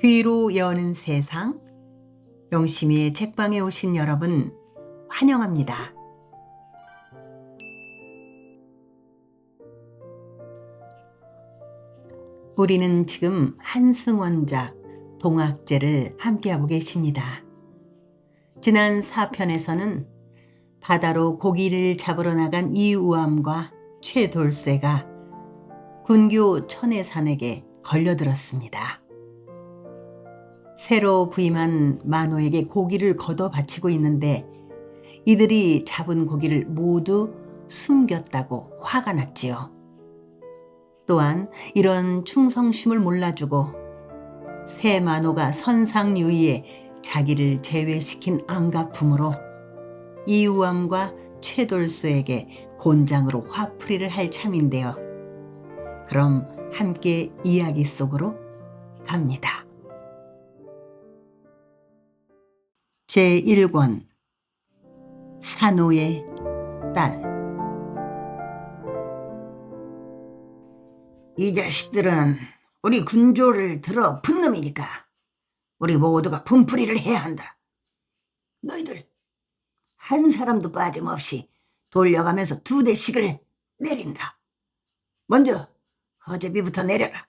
귀로 여는 세상, 영심이의 책방에 오신 여러분 환영합니다. 우리는 지금 한승원작 동학제를 함께하고 계십니다. 지난 4편에서는 바다로 고기를 잡으러 나간 이우암과 최돌쇠가 군교 천혜산에게 걸려들었습니다. 새로 부임한 만호에게 고기를 걷어 바치고 있는데 이들이 잡은 고기를 모두 숨겼다고 화가 났지요. 또한 이런 충성심을 몰라주고 새 만호가 선상유의에 자기를 제외시킨 안가품으로 이우암과 최돌쇠에게 곤장으로 화풀이를 할 참인데요. 그럼 함께 이야기 속으로 갑니다. 제1권 산호의 딸. 이 자식들은 우리 군조를 들어 푼 놈이니까 우리 모두가 분풀이를 해야 한다. 너희들 한 사람도 빠짐없이 돌려가면서 2대씩을 내린다. 먼저 허재비부터 내려라.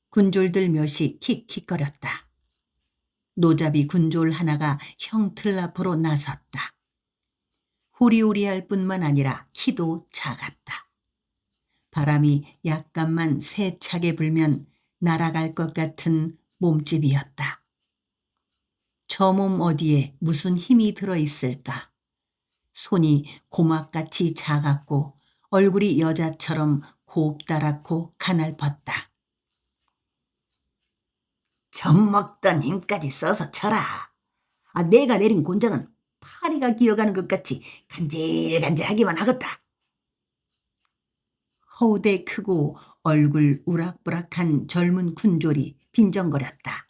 군졸들 몇이 킥킥거렸다. 노잡이 군졸 하나가 형틀 앞으로 나섰다. 호리호리할 뿐만 아니라 키도 작았다. 바람이 약간만 세차게 불면 날아갈 것 같은 몸집이었다. 저 몸 어디에 무슨 힘이 들어있을까? 손이 고막같이 작았고 얼굴이 여자처럼 곱다랗고 가날펐다. 젖먹던 힘까지 써서 쳐라. 내가 내린 곤장은 파리가 기어가는 것 같이 간질간질하기만 하겠다. 허우대 크고 얼굴 우락부락한 젊은 군졸이 빈정거렸다.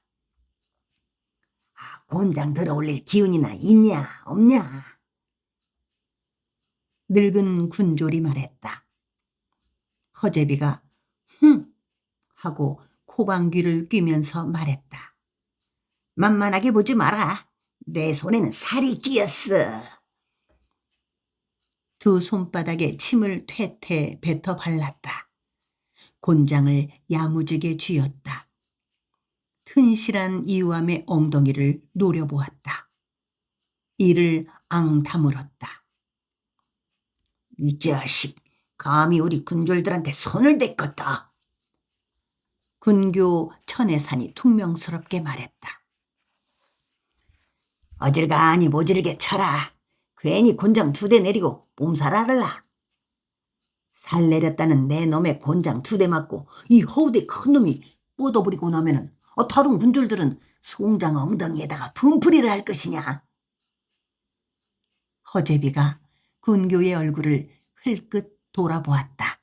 곤장 들어올릴 기운이나 있냐 없냐? 늙은 군졸이 말했다. 허재비가 흠 하고 코방귀를 뀌면서 말했다. 만만하게 보지 마라. 내 손에는 살이 끼었어. 두 손바닥에 침을 퇴퇴 뱉어 발랐다. 곤장을 야무지게 쥐었다. 튼실한 이우암의 엉덩이를 노려보았다. 이를 앙 다물었다. 이 자식, 감히 우리 군졸들한테 손을 댔겠다. 군교 천혜산이 퉁명스럽게 말했다. 어질가니 모질게 쳐라. 괜히 곤장 2대 내리고 몸살알라. 살 내렸다는 내 놈의 곤장 2대 맞고 이 허우대 큰 놈이 뻗어버리고 나면은 다른 군졸들은 송장 엉덩이에다가 분풀이를 할 것이냐. 허재비가 군교의 얼굴을 흘끗 돌아보았다.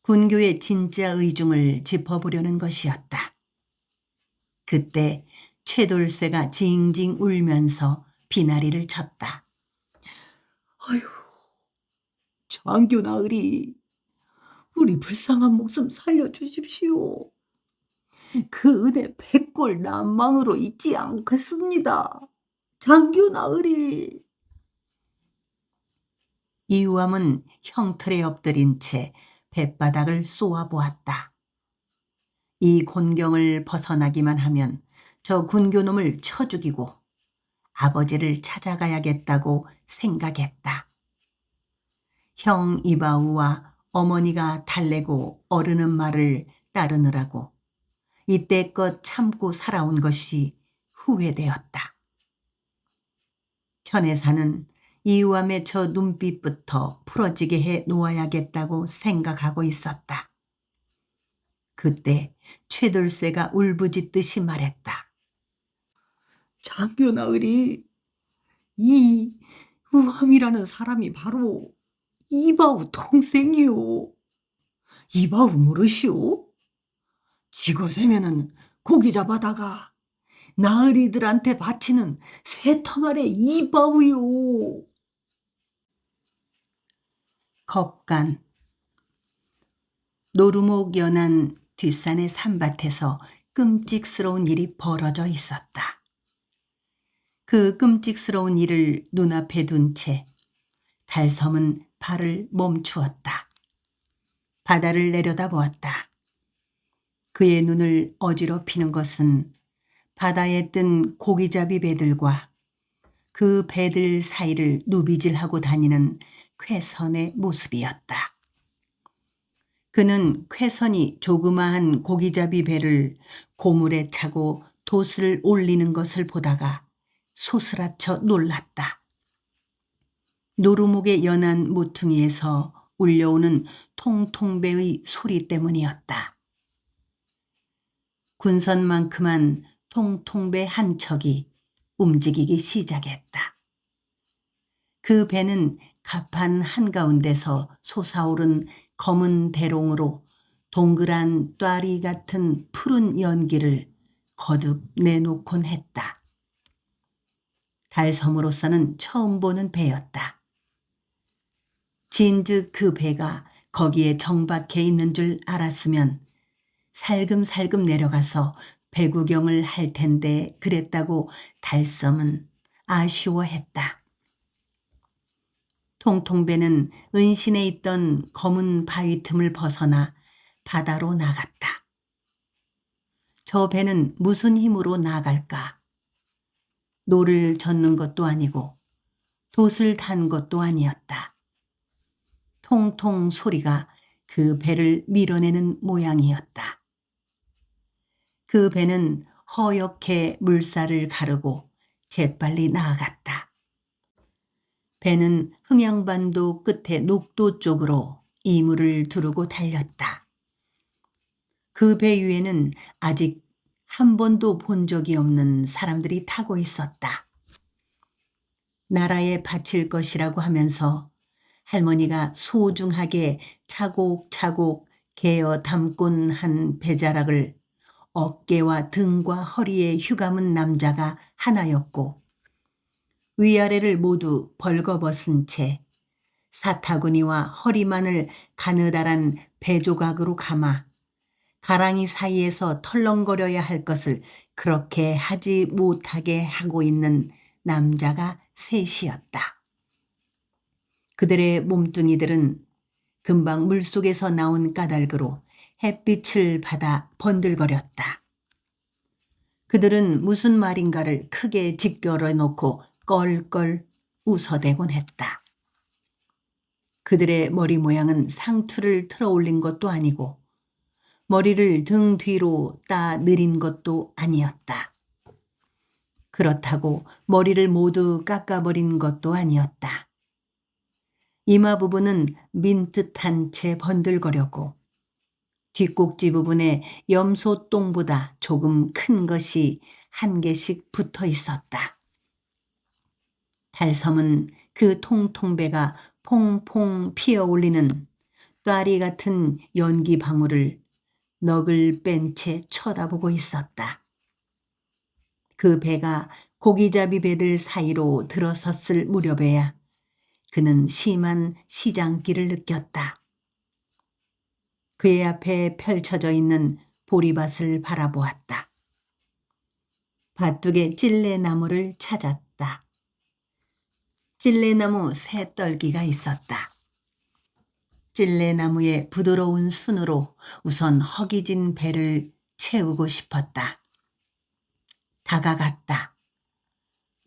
군교의 진짜 의중을 짚어보려는 것이었다. 그때 최돌쇠가 징징 울면서 비나리를 쳤다. 아휴, 장교 나으리, 우리 불쌍한 목숨 살려주십시오. 그 은혜 100골 난망으로 잊지 않겠습니다. 장교 나으리. 이우암은 형틀에 엎드린 채 뱃바닥을 쏘아보았다. 이 곤경을 벗어나기만 하면 저 군교놈을 쳐 죽이고 아버지를 찾아가야겠다고 생각했다. 형 이바우와 어머니가 달래고 어르는 말을 따르느라고 이때껏 참고 살아온 것이 후회되었다. 천혜사는 이우암의 저 눈빛부터 풀어지게 해 놓아야겠다고 생각하고 있었다. 그때 최돌쇠가 울부짖듯이 말했다. 장교 나으리, 이 우암이라는 사람이 바로 이바우 동생이오. 이바우 모르시오? 지고새면은 고기 잡아다가 나으리들한테 바치는 새터말의 이바우요. 겁간. 노루목 연한 뒷산의 산밭에서 끔찍스러운 일이 벌어져 있었다. 그 끔찍스러운 일을 눈앞에 둔 채 달섬은 발을 멈추었다. 바다를 내려다보았다. 그의 눈을 어지럽히는 것은 바다에 뜬 고기잡이 배들과 그 배들 사이를 누비질하고 다니는 쾌선의 모습이었다. 그는 쾌선이 조그마한 고기잡이 배를 고물에 차고 돛을 올리는 것을 보다가 소스라쳐 놀랐다. 노루목의 연한 모퉁이에서 울려오는 통통배의 소리 때문이었다. 군선만큼한 통통배 한 척이 움직이기 시작했다. 그 배는 갑판 한가운데서 솟아오른 검은 대롱으로 동그란 똬리 같은 푸른 연기를 거듭 내놓곤 했다. 달섬으로서는 처음 보는 배였다. 진즉 그 배가 거기에 정박해 있는 줄 알았으면 살금살금 내려가서 배 구경을 할 텐데 그랬다고 달섬은 아쉬워했다. 통통배는 은신에 있던 검은 바위 틈을 벗어나 바다로 나갔다. 저 배는 무슨 힘으로 나갈까? 노를 젓는 것도 아니고 돛을 탄 것도 아니었다. 통통 소리가 그 배를 밀어내는 모양이었다. 그 배는 허옇게 물살을 가르고 재빨리 나아갔다. 배는 흥양반도 끝에 녹도 쪽으로 이물을 두르고 달렸다. 그 배 위에는 아직 한 번도 본 적이 없는 사람들이 타고 있었다. 나라에 바칠 것이라고 하면서 할머니가 소중하게 차곡차곡 개어 담곤 한 배자락을 어깨와 등과 허리에 휘감은 남자가 하나였고 위아래를 모두 벌거벗은 채 사타구니와 허리만을 가느다란 배조각으로 감아 가랑이 사이에서 털렁거려야 할 것을 그렇게 하지 못하게 하고 있는 남자가 셋이었다. 그들의 몸뚱이들은 금방 물속에서 나온 까닭으로 햇빛을 받아 번들거렸다. 그들은 무슨 말인가를 크게 짓겨러 놓고 껄껄 웃어대곤 했다. 그들의 머리 모양은 상투를 틀어 올린 것도 아니고 머리를 등 뒤로 따 느린 것도 아니었다. 그렇다고 머리를 모두 깎아버린 것도 아니었다. 이마 부분은 민뜻한 채 번들거렸고 뒷꼭지 부분에 염소똥보다 조금 큰 것이 한 개씩 붙어 있었다. 달섬은 그 통통배가 퐁퐁 피어올리는 똬리 같은 연기 방울을 넋을 뺀 채 쳐다보고 있었다. 그 배가 고기잡이 배들 사이로 들어섰을 무렵에야 그는 심한 시장기를 느꼈다. 그의 앞에 펼쳐져 있는 보리밭을 바라보았다. 밭둑에 찔레나무를 찾았다. 찔레나무 새 떨기가 있었다. 찔레나무의 부드러운 순으로 우선 허기진 배를 채우고 싶었다. 다가갔다.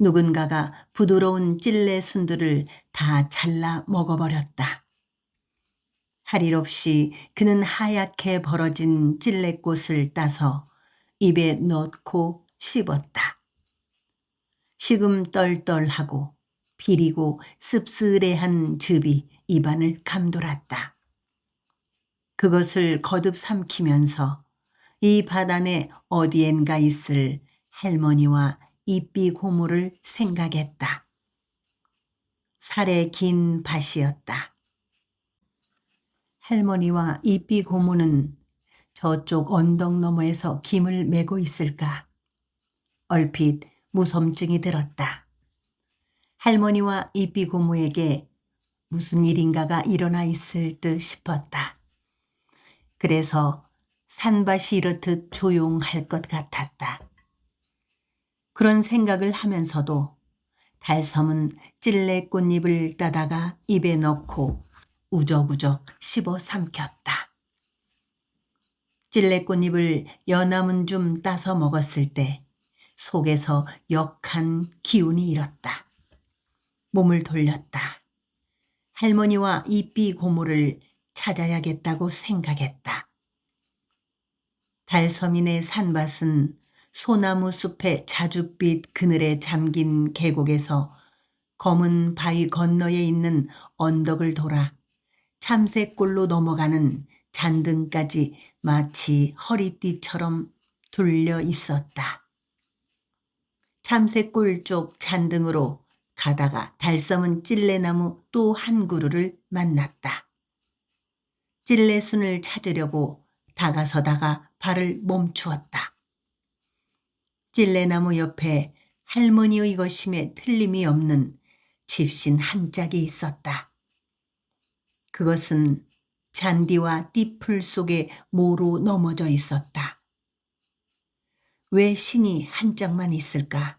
누군가가 부드러운 찔레 순들을 다 잘라 먹어버렸다. 할 일 없이 그는 하얗게 벌어진 찔레꽃을 따서 입에 넣고 씹었다. 식음 떨떨하고 비리고 씁쓸해한 즙이 입안을 감돌았다. 그것을 거듭 삼키면서 이 밭 안에 어디엔가 있을 할머니와 이삐 고모를 생각했다. 살의 긴 밭이었다. 할머니와 이삐 고모는 저쪽 언덕 너머에서 김을 메고 있을까? 얼핏 무섬증이 들었다. 할머니와 이삐 고모에게 무슨 일인가가 일어나 있을 듯 싶었다. 그래서 산밭이 이렇듯 조용할 것 같았다. 그런 생각을 하면서도 달섬은 찔레 꽃잎을 따다가 입에 넣고 우적우적 씹어 삼켰다. 찔레 꽃잎을 연함은 좀 따서 먹었을 때 속에서 역한 기운이 일었다. 몸을 돌렸다. 할머니와 이삐 고모를 찾아야겠다고 생각했다. 달섬인의 산밭은 소나무 숲의 자줏빛 그늘에 잠긴 계곡에서 검은 바위 건너에 있는 언덕을 돌아 참새골로 넘어가는 잔등까지 마치 허리띠처럼 둘려 있었다. 참새골 쪽 잔등으로 가다가 달섬은 찔레나무 또 한 그루를 만났다. 찔레순을 찾으려고 다가서다가 발을 멈추었다. 찔레나무 옆에 할머니의 것임에 틀림이 없는 집신 한 짝이 있었다. 그것은 잔디와 띠풀 속에 모로 넘어져 있었다. 왜 신이 한 짝만 있을까?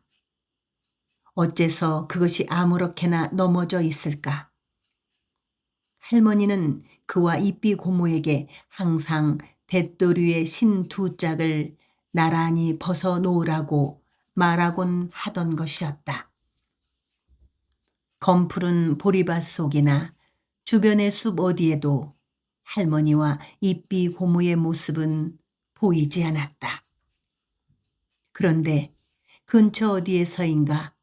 어째서 그것이 아무렇게나 넘어져 있을까? 할머니는 그와 이삐 고모에게 항상 대도류의 신 두 짝을 나란히 벗어 놓으라고 말하곤 하던 것이었다. 검푸른 보리밭 속이나 주변의 숲 어디에도 할머니와 이삐 고모의 모습은 보이지 않았다. 그런데 근처 어디에서인가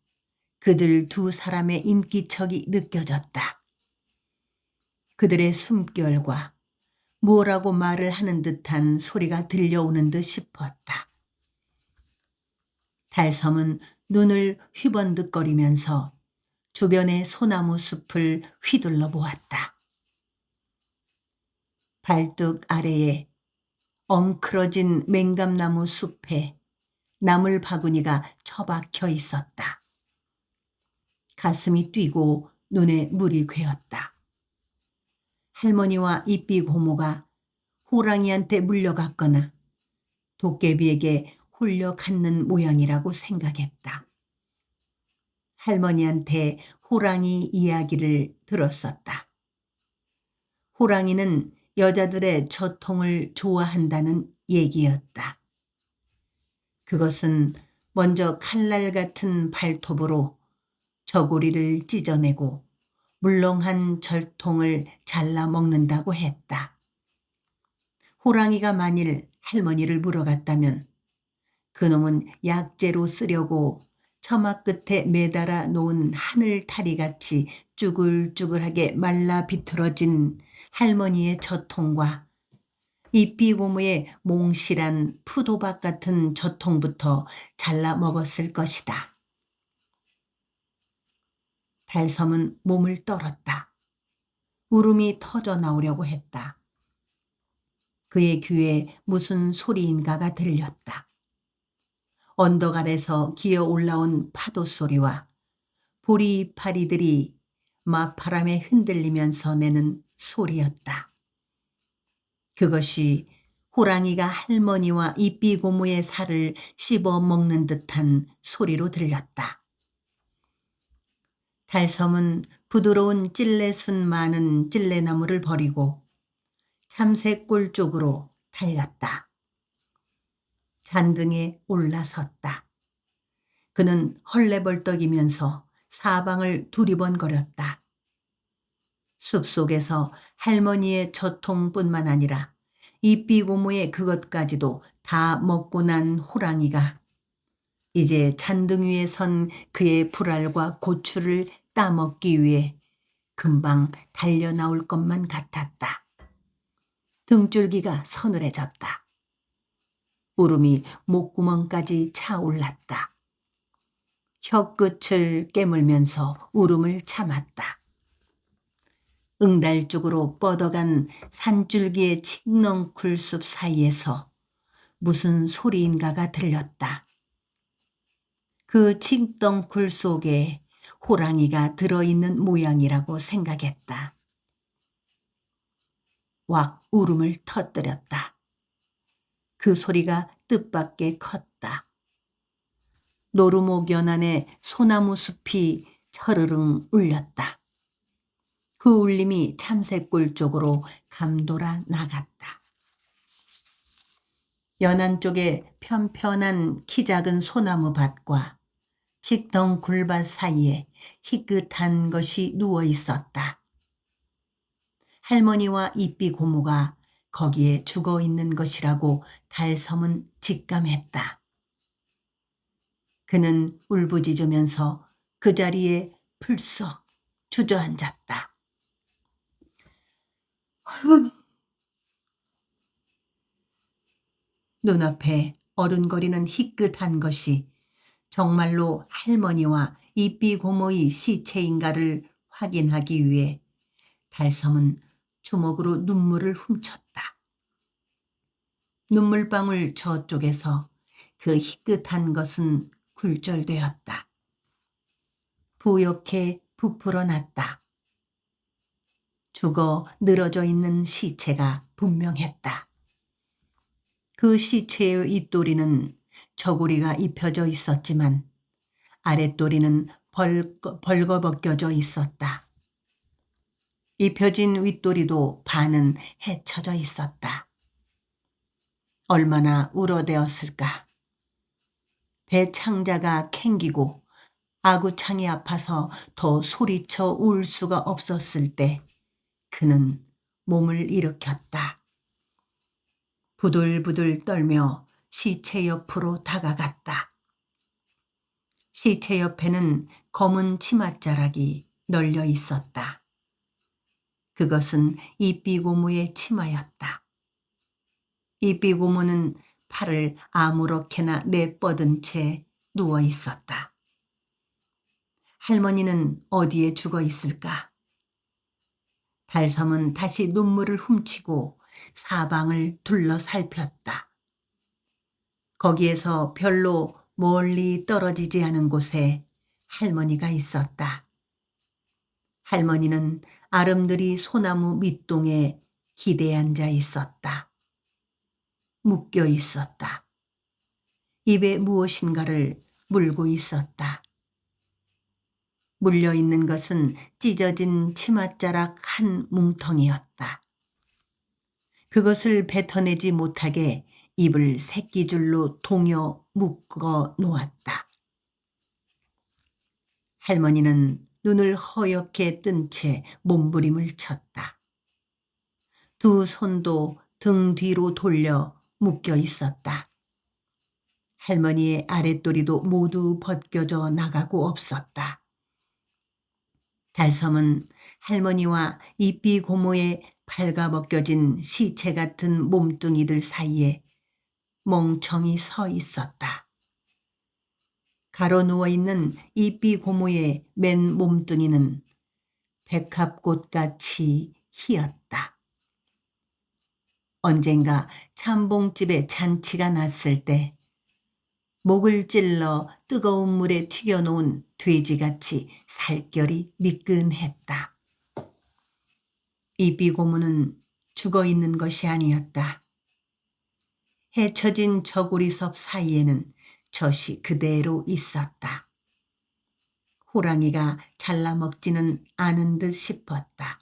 그들 두 사람의 인기척이 느껴졌다. 그들의 숨결과 뭐라고 말을 하는 듯한 소리가 들려오는 듯 싶었다. 달섬은 눈을 휘번득거리면서 주변의 소나무 숲을 휘둘러 보았다. 발뚝 아래에 엉클어진 맹감나무 숲에 나물 바구니가 처박혀 있었다. 가슴이 뛰고 눈에 물이 괴었다. 할머니와 이삐 고모가 호랑이한테 물려갔거나 도깨비에게 홀려 갔는 모양이라고 생각했다. 할머니한테 호랑이 이야기를 들었었다. 호랑이는 여자들의 저통을 좋아한다는 얘기였다. 그것은 먼저 칼날 같은 발톱으로 저고리를 찢어내고 물렁한 절통을 잘라 먹는다고 했다. 호랑이가 만일 할머니를 물어갔다면 그놈은 약재로 쓰려고 처마 끝에 매달아 놓은 하늘타리같이 쭈글쭈글하게 말라 비틀어진 할머니의 저통과 이삐 고모의 몽실한 푸도박 같은 저통부터 잘라 먹었을 것이다. 달섬은 몸을 떨었다. 울음이 터져 나오려고 했다. 그의 귀에 무슨 소리인가가 들렸다. 언덕 아래서 기어 올라온 파도 소리와 보리파리들이 맞바람에 흔들리면서 내는 소리였다. 그것이 호랑이가 할머니와 이삐 고모의 살을 씹어 먹는 듯한 소리로 들렸다. 달섬은 부드러운 찔레순 많은 찔레나무를 버리고 참새골 쪽으로 달렸다. 잔등에 올라섰다. 그는 헐레벌떡이면서 사방을 두리번거렸다. 숲속에서 할머니의 저통뿐만 아니라 이삐 고모의 그것까지도 다 먹고 난 호랑이가 이제 잔등 위에 선 그의 불알과 고추를 따먹기 위해 금방 달려 나올 것만 같았다. 등줄기가 서늘해졌다. 울음이 목구멍까지 차올랐다. 혀끝을 깨물면서 울음을 참았다. 응달 쪽으로 뻗어간 산줄기의 칡넝쿨 숲 사이에서 무슨 소리인가가 들렸다. 그 칡덩쿨 속에 호랑이가 들어있는 모양이라고 생각했다. 왁 울음을 터뜨렸다. 그 소리가 뜻밖의 컸다. 노루목 연안의 소나무 숲이 철르릉 울렸다. 그 울림이 참새골 쪽으로 감돌아 나갔다. 연안 쪽에 편편한 키 작은 소나무 밭과 직덩 굴밭 사이에 희끗한 것이 누워 있었다. 할머니와 이삐 고모가 거기에 죽어 있는 것이라고 달섬은 직감했다. 그는 울부짖으면서 그 자리에 풀썩 주저앉았다. 할머니. 눈앞에 어른거리는 희끗한 것이 정말로 할머니와 이삐 고모의 시체인가를 확인하기 위해 달섬은 주먹으로 눈물을 훔쳤다. 눈물방울 저쪽에서 그 희끗한 것은 굴절되었다. 부옇게 부풀어 났다. 죽어 늘어져 있는 시체가 분명했다. 그 시체의 윗도리는 저고리가 입혀져 있었지만 아랫도리는 벌거벗겨져 있었다. 입혀진 윗도리도 반은 헤쳐져 있었다. 얼마나 울어대었을까. 배 창자가 캥기고 아구창이 아파서 더 소리쳐 울 수가 없었을 때 그는 몸을 일으켰다. 부들부들 떨며 시체 옆으로 다가갔다. 시체 옆에는 검은 치맛자락이 널려 있었다. 그것은 이삐 고모의 치마였다. 이삐 고모는 팔을 아무렇게나 내뻗은 채 누워 있었다. 할머니는 어디에 죽어 있을까? 달섬은 다시 눈물을 훔치고 사방을 둘러 살폈다. 거기에서 별로 멀리 떨어지지 않은 곳에 할머니가 있었다. 할머니는 아름드리 소나무 밑동에 기대 앉아 있었다. 묶여 있었다. 입에 무엇인가를 물고 있었다. 물려 있는 것은 찢어진 치맛자락 한 뭉텅이였다. 그것을 뱉어내지 못하게 입을 새끼줄로 동여 묶어 놓았다. 할머니는 눈을 허옇게 뜬 채 몸부림을 쳤다. 두 손도 등 뒤로 돌려 묶여 있었다. 할머니의 아랫도리도 모두 벗겨져 나가고 없었다. 달섬은 할머니와 이삐 고모의 발가벗겨진 시체 같은 몸뚱이들 사이에 멍청이 서 있었다. 가로 누워있는 이삐 고모의 맨 몸뚱이는 백합꽃같이 희었다. 언젠가 참봉집에 잔치가 났을 때 목을 찔러 뜨거운 물에 튀겨놓은 돼지같이 살결이 미끈했다. 이삐 고모는 죽어 있는 것이 아니었다. 헤쳐진 저고리섭 사이에는 젖이 그대로 있었다. 호랑이가 잘라먹지는 않은 듯 싶었다.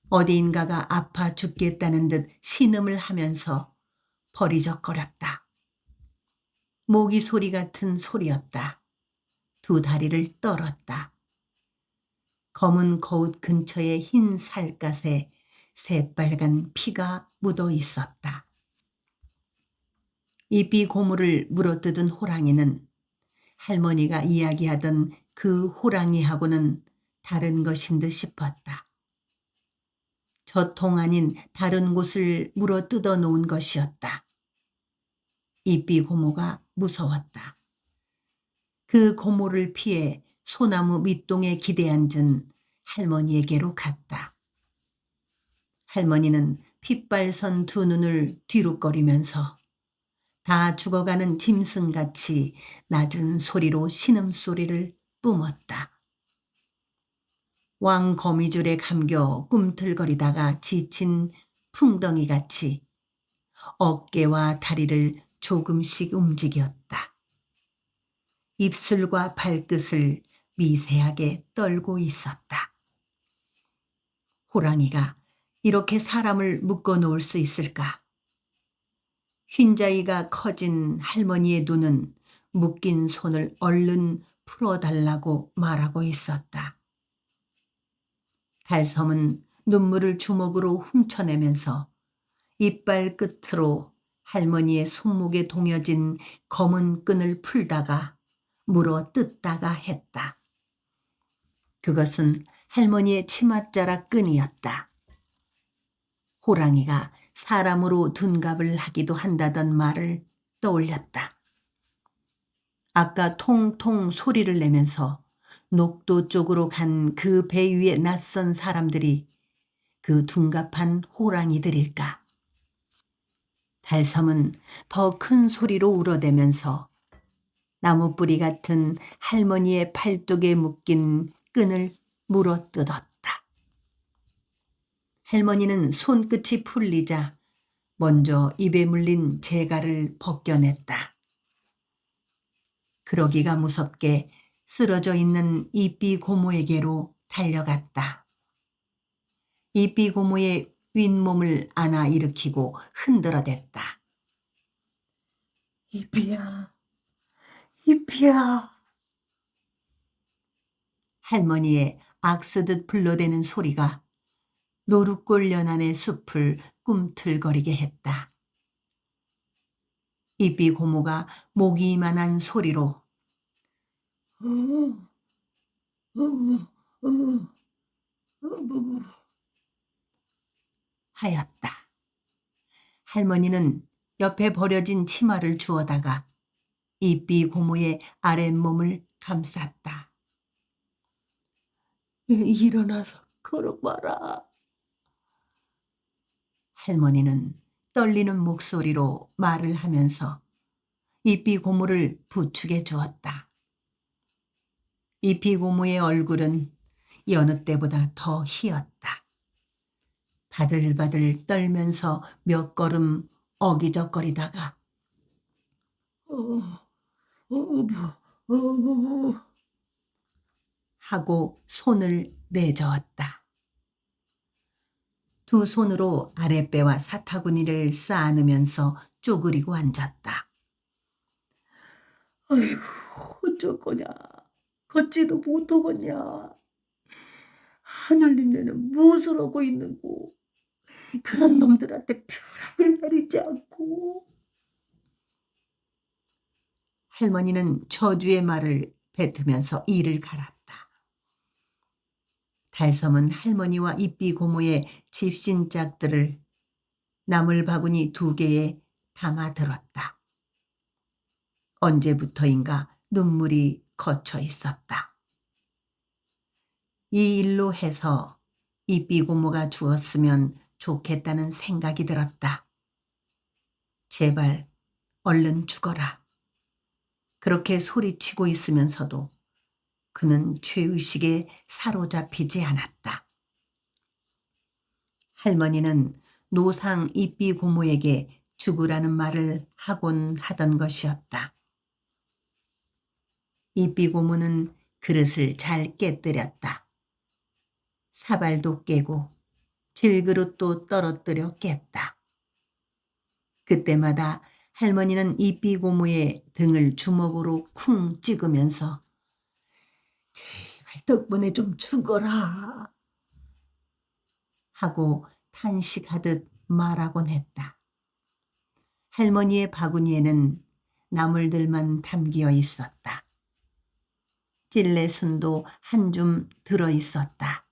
어디인가가 아파 죽겠다는 듯 신음을 하면서 버리적거렸다. 모기 소리 같은 소리였다. 두 다리를 떨었다. 검은 거웃 근처의 흰 살갗에 새빨간 피가 묻어 있었다. 이삐 고무를 물어뜯은 호랑이는 할머니가 이야기하던 그 호랑이하고는 다른 것인 듯 싶었다. 저통 아닌 다른 곳을 물어뜯어 놓은 것이었다. 이삐 고모가 무서웠다. 그 고모를 피해 소나무 밑동에 기대앉은 할머니에게로 갔다. 할머니는 핏발선 두 눈을 뒤룩거리면서 다 죽어가는 짐승같이 낮은 소리로 신음소리를 뿜었다. 왕 거미줄에 감겨 꿈틀거리다가 지친 풍덩이같이 어깨와 다리를 조금씩 움직였다. 입술과 발끝을 미세하게 떨고 있었다. 호랑이가 이렇게 사람을 묶어 놓을 수 있을까? 흰자위가 커진 할머니의 눈은 묶인 손을 얼른 풀어달라고 말하고 있었다. 달섬은 눈물을 주먹으로 훔쳐내면서 이빨 끝으로 할머니의 손목에 동여진 검은 끈을 풀다가 물어 뜯다가 했다. 그것은 할머니의 치맛자락 끈이었다. 호랑이가 사람으로 둔갑을 하기도 한다던 말을 떠올렸다. 아까 통통 소리를 내면서 녹도 쪽으로 간 그 배 위에 낯선 사람들이 그 둔갑한 호랑이들일까? 달섬은 더 큰 소리로 울어대면서 나무뿌리 같은 할머니의 팔뚝에 묶인 끈을 물어뜯었다. 할머니는 손끝이 풀리자 먼저 입에 물린 재갈을 벗겨냈다. 그러기가 무섭게 쓰러져 있는 이삐 고모에게로 달려갔다. 이삐 고모의 윗몸을 안아 일으키고 흔들어댔다. 이삐야, 이삐야. 할머니의 악쓰듯 불러대는 소리가 노룻골 연안의 숲을 꿈틀거리게 했다. 이삐 고모가 목이 이만한 소리로 하였다. 할머니는 옆에 버려진 치마를 주워다가 이삐 고모의 아랫몸을 감쌌다. 일어나서 걸어봐라. 할머니는 떨리는 목소리로 말을 하면서 이삐 고모를 부축해 주었다. 이삐 고모의 얼굴은 여느 때보다 더 희었다. 바들바들 떨면서 몇 걸음 어기적거리다가 하고 손을 내저었다. 두 손으로 아랫배와 사타구니를 쌓아놓으면서 쪼그리고 앉았다. 아이고, 어쩔 거냐. 걷지도 못하겠냐. 하늘님네는 무엇을 하고 있는고. 그런 놈들한테 벼락을 내리지 않고. 할머니는 저주의 말을 뱉으면서 이를 갈았다. 달섬은 할머니와 이삐 고모의 집신짝들을 나물 바구니 2개에 담아 들었다. 언제부터인가 눈물이 거쳐 있었다. 이 일로 해서 이삐 고모가 죽었으면 좋겠다는 생각이 들었다. 제발 얼른 죽어라. 그렇게 소리치고 있으면서도 그는 죄의식에 사로잡히지 않았다. 할머니는 노상 이삐 고모에게 죽으라는 말을 하곤 하던 것이었다. 이삐 고모는 그릇을 잘 깨뜨렸다. 사발도 깨고 질그릇도 떨어뜨려 깼다. 그때마다 할머니는 이삐 고모의 등을 주먹으로 쿵 찍으면서 제발 덕분에 좀 죽어라 하고 탄식하듯 말하곤 했다. 할머니의 바구니에는 나물들만 담겨 있었다. 찔레순도 한 줌 들어 있었다.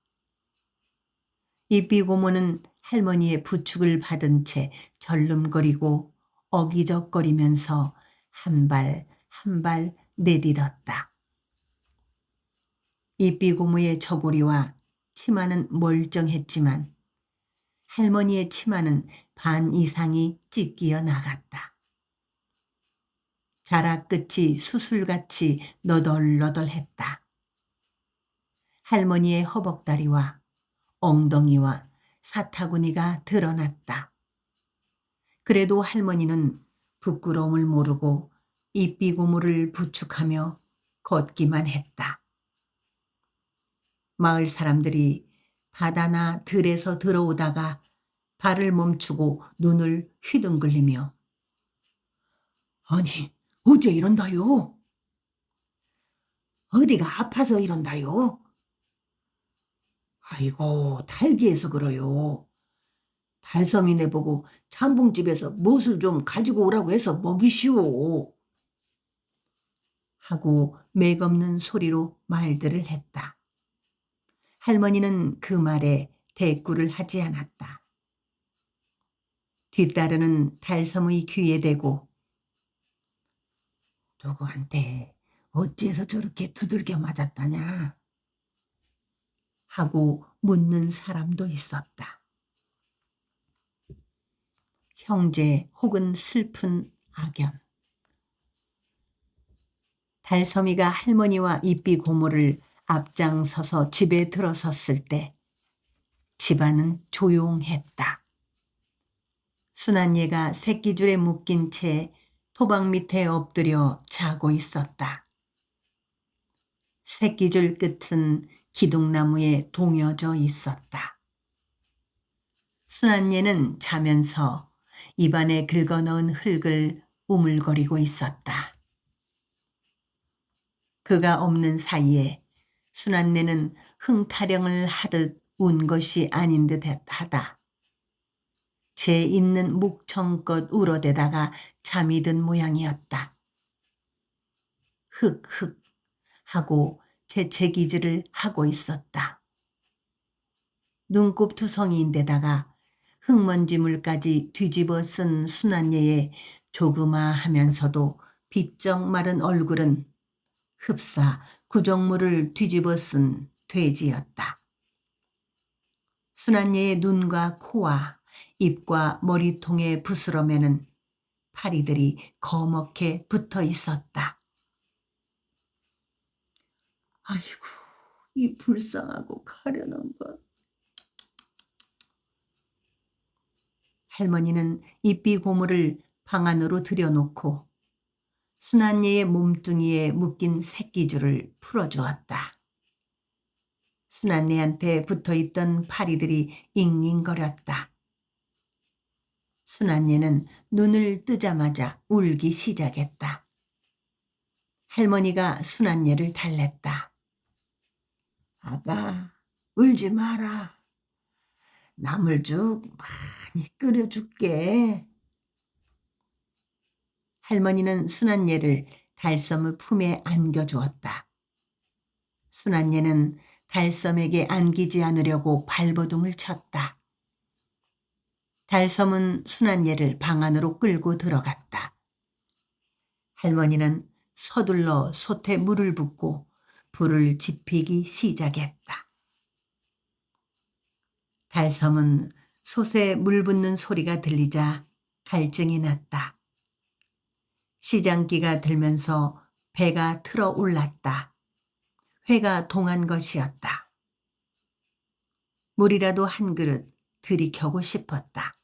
이삐 고모는 할머니의 부축을 받은 채 절름거리고 어기적거리면서 한 발 한 발 내딛었다. 이삐 고모의 저고리와 치마는 멀쩡했지만 할머니의 치마는 반 이상이 찢기어 나갔다. 자락 끝이 수술같이 너덜너덜했다. 할머니의 허벅다리와 엉덩이와 사타구니가 드러났다. 그래도 할머니는 부끄러움을 모르고 입비고물을 부축하며 걷기만 했다. 마을 사람들이 바다나 들에서 들어오다가 발을 멈추고 눈을 휘둥글리며 아니 어째 이런다요? 어디가 아파서 이런다요? 아이고 달기에서 그래요. 달섬이 내보고 참봉집에서 무엇을 좀 가지고 오라고 해서 먹이시오. 하고 맥없는 소리로 말들을 했다. 할머니는 그 말에 대꾸를 하지 않았다. 뒷따르는 달섬의 귀에 대고 누구한테 어째서 저렇게 두들겨 맞았다냐? 하고 묻는 사람도 있었다. 형제 혹은 슬픈 악연. 달섬이가 할머니와 입비 고모를 앞장서서 집에 들어섰을 때 집안은 조용했다. 순한예가 새끼줄에 묶인 채 토방 밑에 엎드려 자고 있었다. 새끼줄 끝은 기둥나무에 동여져 있었다. 순한예는 자면서 입안에 긁어넣은 흙을 우물거리고 있었다. 그가 없는 사이에 순한예는 흥타령을 하듯 운 것이 아닌 듯 하다. 제 있는 목청껏 울어대다가 잠이 든 모양이었다. 흑흑 하고 재채기질을 하고 있었다. 눈곱투성이인데다가 흙먼지물까지 뒤집어 쓴 순한예의 조그마하면서도 비쩍 마른 얼굴은 흡사 구정물을 뒤집어 쓴 돼지였다. 순한예의 눈과 코와 입과 머리통의 부스럼에는 파리들이 거먹게 붙어 있었다. 아이고, 이 불쌍하고 가련한 것. 할머니는 입비 고물을 방 안으로 들여놓고 순한예의 몸뚱이에 묶인 새끼줄을 풀어주었다. 순한예한테 붙어있던 파리들이 잉잉거렸다. 순한예는 눈을 뜨자마자 울기 시작했다. 할머니가 순한예를 달랬다. 아가, 울지 마라. 나물죽 많이 끓여줄게. 할머니는 순한예를 달섬의 품에 안겨주었다. 순한예는 달섬에게 안기지 않으려고 발버둥을 쳤다. 달섬은 순한예를 방 안으로 끌고 들어갔다. 할머니는 서둘러 솥에 물을 붓고 불을 지피기 시작했다. 달섬은 솥에 물 붓는 소리가 들리자 갈증이 났다. 시장기가 들면서 배가 틀어 올랐다. 회가 동한 것이었다. 물이라도 한 그릇 들이켜고 싶었다.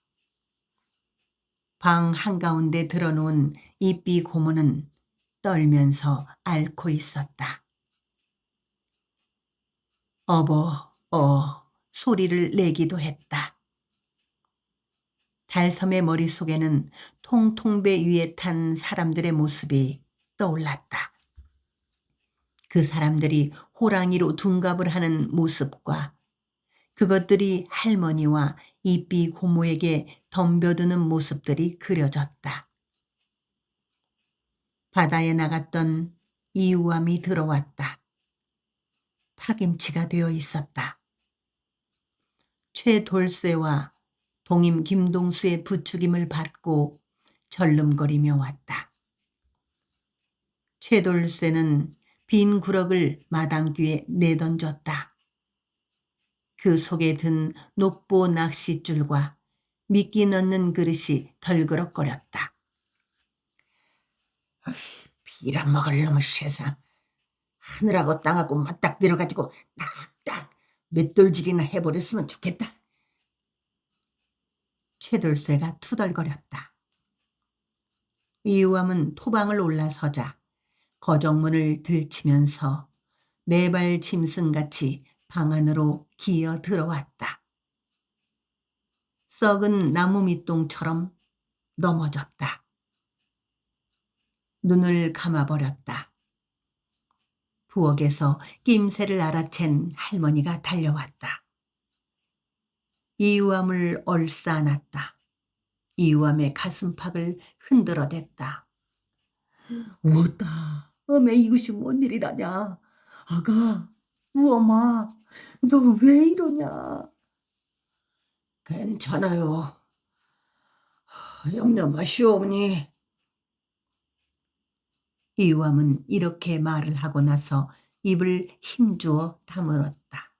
방 한가운데 들어놓은 입비 고모는 떨면서 앓고 있었다. 소리를 내기도 했다. 달섬의 머릿속에는 통통배 위에 탄 사람들의 모습이 떠올랐다. 그 사람들이 호랑이로 둔갑을 하는 모습과 그것들이 할머니와 입비 고모에게 덤벼드는 모습들이 그려졌다. 바다에 나갔던 이우암이 들어왔다. 파김치가 되어 있었다. 최돌쇠와 동임 김동수의 부추김을 받고 절름거리며 왔다. 최돌쇠는 빈 구럭을 마당 뒤에 내던졌다. 그 속에 든 녹보 낚싯줄과 미끼 넣는 그릇이 덜그럭거렸다. 빌어먹을 놈의 세상. 하늘하고 땅하고 맞닥뜨려가지고 딱딱 맷돌질이나 해버렸으면 좋겠다. 최돌쇠가 투덜거렸다. 이유암은 토방을 올라서자 거정문을 들치면서 네 발 짐승같이 방 안으로 기어 들어왔다. 썩은 나무 밑동처럼 넘어졌다. 눈을 감아버렸다. 부엌에서 낌새를 알아챈 할머니가 달려왔다. 이유암을 얼싸안았다. 이유암의 가슴팍을 흔들어댔다. 뭐다, 어메 이것이 뭔 일이다냐. 아가, 우엄아, 너 왜 이러냐. 괜찮아요. 염려 마시오니. 이유암은 이렇게 말을 하고 나서 입을 힘주어 다물었다.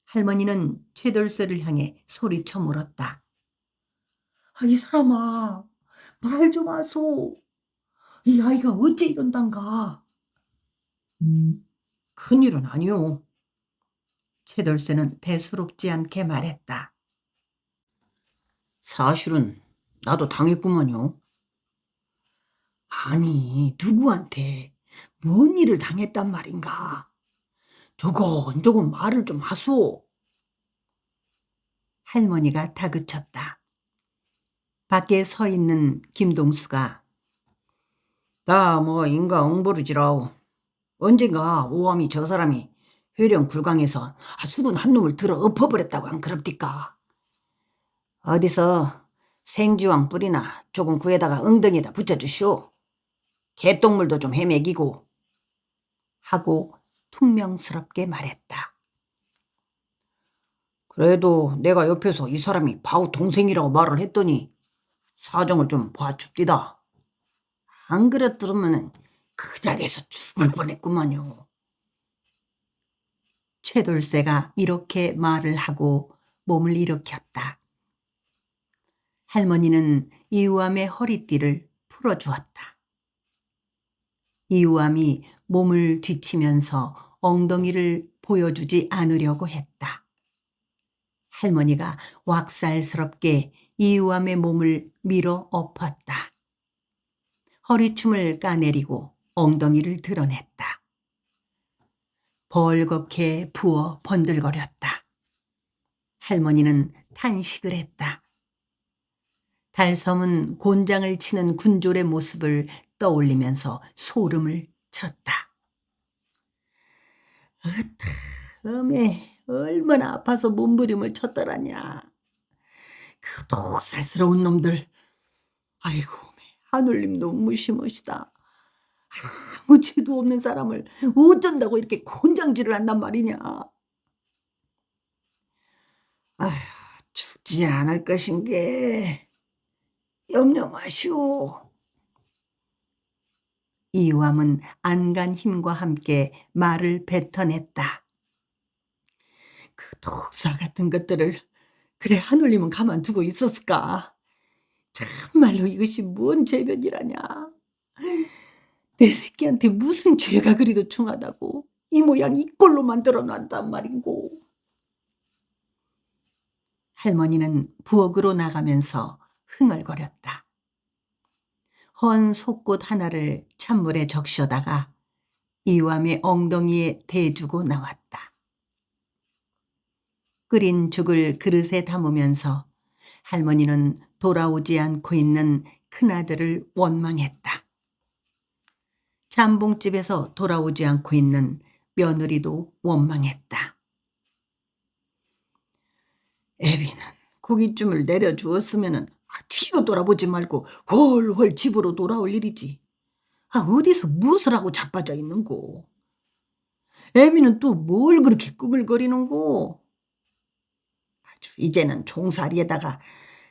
할머니는 최돌쇠를 향해 소리쳐 물었다. 이 사람아, 말 좀 하소. 이 아이가 어째 이런단가. 큰일은 아니오. 최돌쇠는 대수롭지 않게 말했다. 사실은 나도 당했구먼요. 아니, 누구한테 뭔 일을 당했단 말인가. 조곤조곤 말을 좀 하소. 할머니가 다그쳤다. 밖에 서 있는 김동수가 나 뭐 인가 엉버르지라오. 언젠가 오엄이 저 사람이 회령 굴강에서 수군 한 놈을 들어 엎어버렸다고 안 그럽디까. 어디서 생쥐왕 뿔이나 조금 구에다가 엉덩이에다 붙여주시오. 개똥물도 좀 헤매기고. 하고 퉁명스럽게 말했다. 그래도 내가 옆에서 이 사람이 바우 동생이라고 말을 했더니 사정을 좀 봐줍디다. 안 그랬더라면은 그 자리에서 죽을 뻔했구만요. 최돌쇠가 이렇게 말을 하고 몸을 일으켰다. 할머니는 이우암의 허리띠를 풀어주었다. 이우암이 몸을 뒤치면서 엉덩이를 보여주지 않으려고 했다. 할머니가 왁살스럽게 이우암의 몸을 밀어 엎었다. 허리춤을 까내리고 엉덩이를 드러냈다. 벌겋게 부어 번들거렸다. 할머니는 탄식을 했다. 달섬은 곤장을 치는 군졸의 모습을 떠올리면서 소름을 쳤다. 어메, 얼마나 아파서 몸부림을 쳤더라냐. 그 독살스러운 놈들. 아이고, 하늘님도 무시무시다. 아무 죄도 없는 사람을 어쩐다고 이렇게 곤장질을 한단 말이냐. 아휴, 죽지 않을 것인 게 염려 마시오. 이유암은 안간 힘과 함께 말을 뱉어냈다. 그 독사 같은 것들을 그래 하늘님은 가만두고 있었을까? 참말로 이것이 뭔 죄변이라냐. 내 새끼한테 무슨 죄가 그리도 중하다고 이 모양 이 꼴로 만들어놨단 말인고. 할머니는 부엌으로 나가면서 흥얼거렸다. 헌 속꽃 하나를 찬물에 적셔다가 이유암의 엉덩이에 대주고 나왔다. 끓인 죽을 그릇에 담으면서 할머니는 돌아오지 않고 있는 큰아들을 원망했다. 잠봉집에서 돌아오지 않고 있는 며느리도 원망했다. 애비는 고깃줌을 내려주었으면 뒤도 돌아보지 말고 훨훨 집으로 돌아올 일이지. 어디서 무엇을 하고 자빠져 있는고. 애미는 또 뭘 그렇게 꾸물거리는고. 아주 이제는 종살이에다가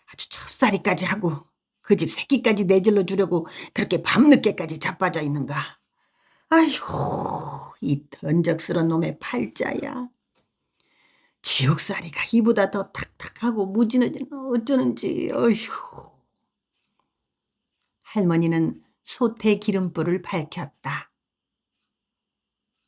아주 첩살이까지 하고 그 집 새끼까지 내질러 주려고 그렇게 밤늦게까지 자빠져 있는가. 아이고, 이 던적스런 놈의 팔자야. 지옥살이가 이보다 더 탁탁하고 무지는 어쩌는지. 어휴. 할머니는 솥에 기름불을 밝혔다.